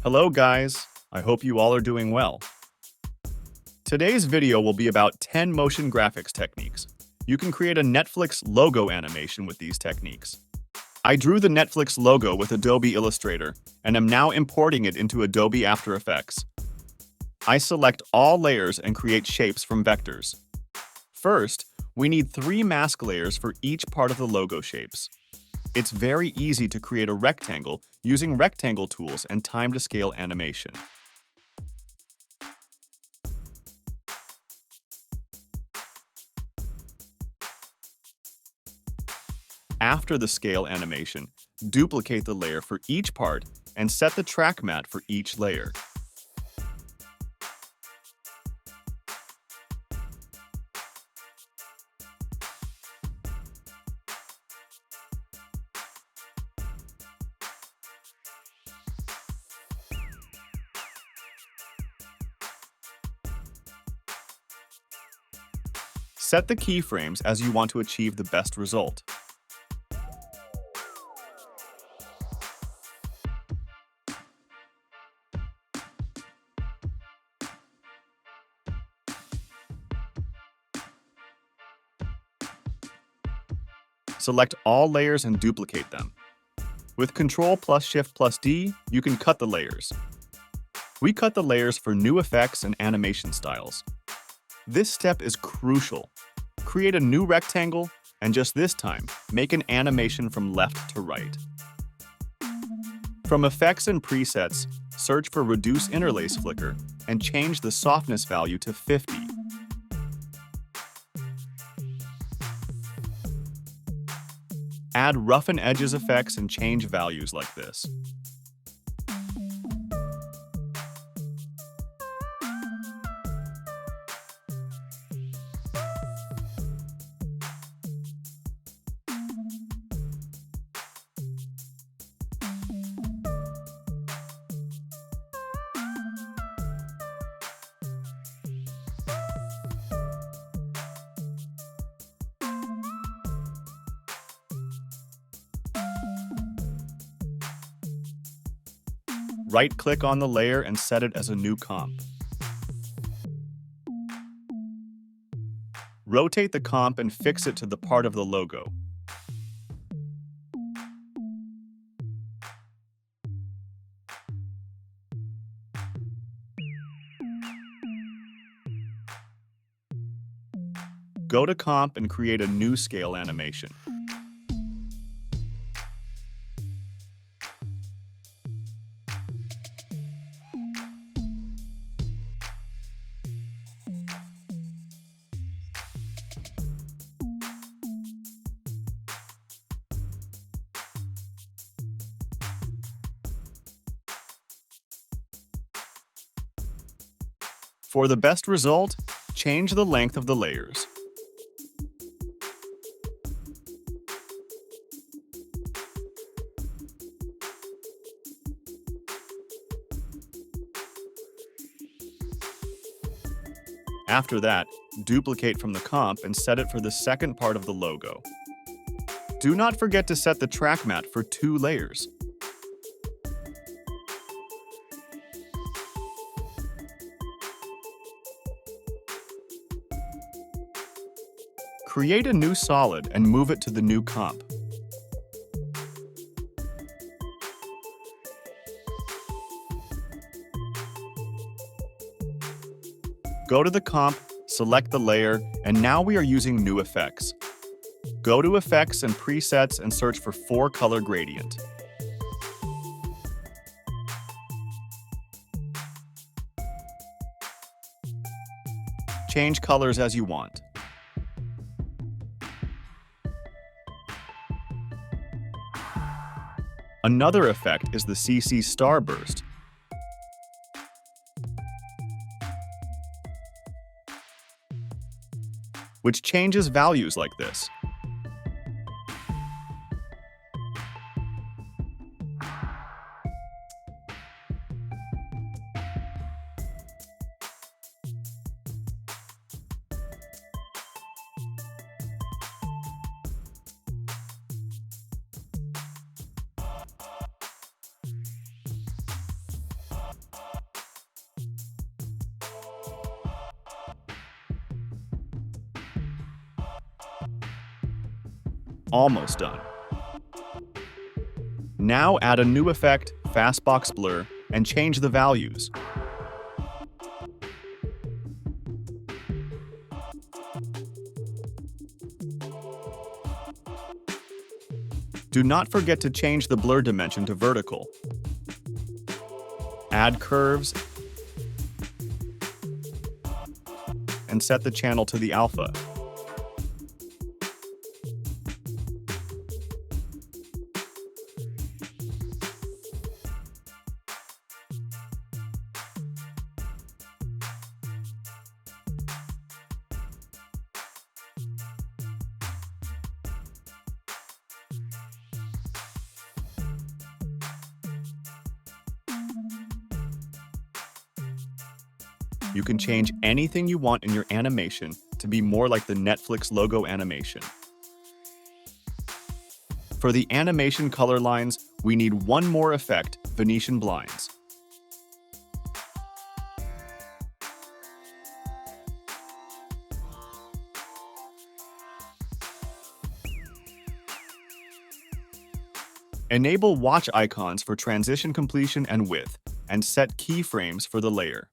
Hello guys, I hope you all are doing well. Today's video will be about 10 motion graphics techniques. You can create a Netflix logo animation with these techniques. I drew the Netflix logo with Adobe Illustrator and am now importing it into Adobe After Effects. I select all layers and create shapes from vectors. First, we need 3 mask layers for each part of the logo shapes. It's very easy to create a rectangle using rectangle tools and time-to-scale animation. After the scale animation, duplicate the layer for each part and set the track matte for each layer. Set the keyframes as you want to achieve the best result. Select all layers and duplicate them. With Ctrl plus Shift plus D, you can cut the layers. We cut the layers for new effects and animation styles. This step is crucial. Create a new rectangle, and just this time, make an animation from left to right. From Effects and Presets, search for Reduce Interlace Flicker and change the softness value to 50. Add roughen edges effects and change values like this. Right-click on the layer and set it as a new comp. Rotate the comp and fix it to the part of the logo. Go to Comp and create a new scale animation. For the best result, change the length of the layers. After that, duplicate from the comp and set it for the second part of the logo. Do not forget to set the track matte for 2 layers. Create a new solid and move it to the new comp. Go to the comp, select the layer, and now we are using new effects. Go to Effects and Presets and search for 4-color gradient. Change colors as you want. Another effect is the CC Starburst, which changes values like this. Almost done. Now add a new effect, Fastbox Blur, and change the values. Do not forget to change the blur dimension to vertical. Add curves and set the channel to the alpha. You can change anything you want in your animation to be more like the Netflix logo animation. For the animation color lines, we need one more effect, Venetian blinds. Enable watch icons for transition completion and width, and set keyframes for the layer.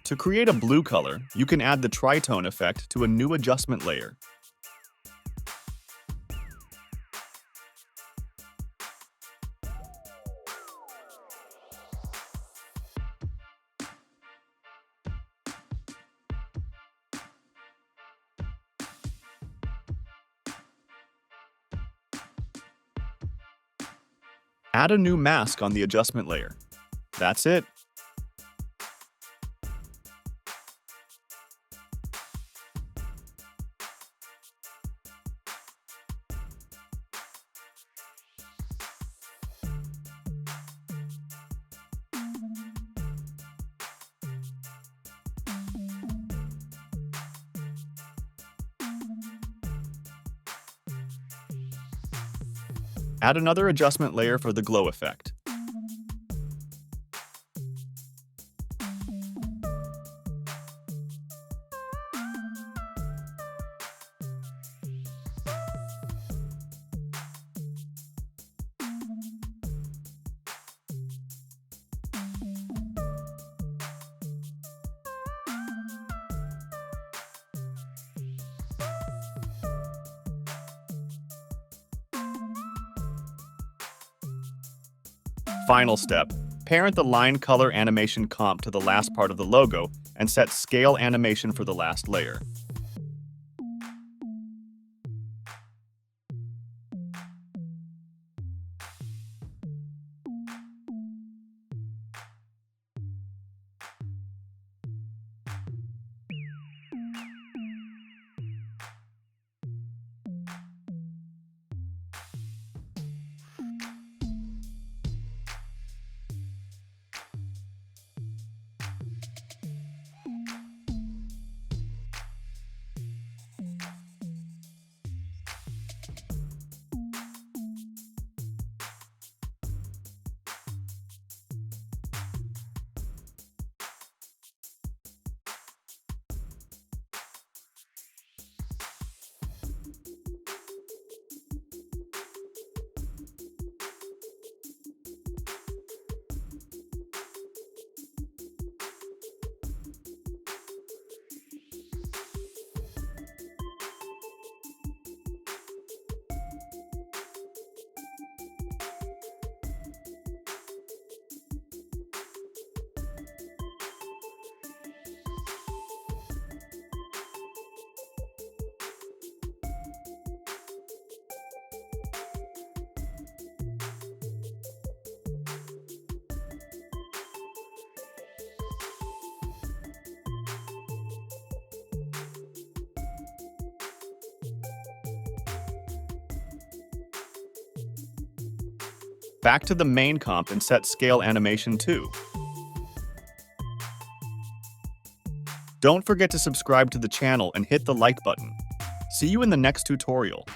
To create a blue color, you can add the tritone effect to a new adjustment layer. Add a new mask on the adjustment layer. That's it. Add another adjustment layer for the glow effect. Final step, parent the line color animation comp to the last part of the logo and set scale animation for the last layer. Back to the main comp and set scale animation 2. Don't forget to subscribe to the channel and hit the like button. See you in the next tutorial.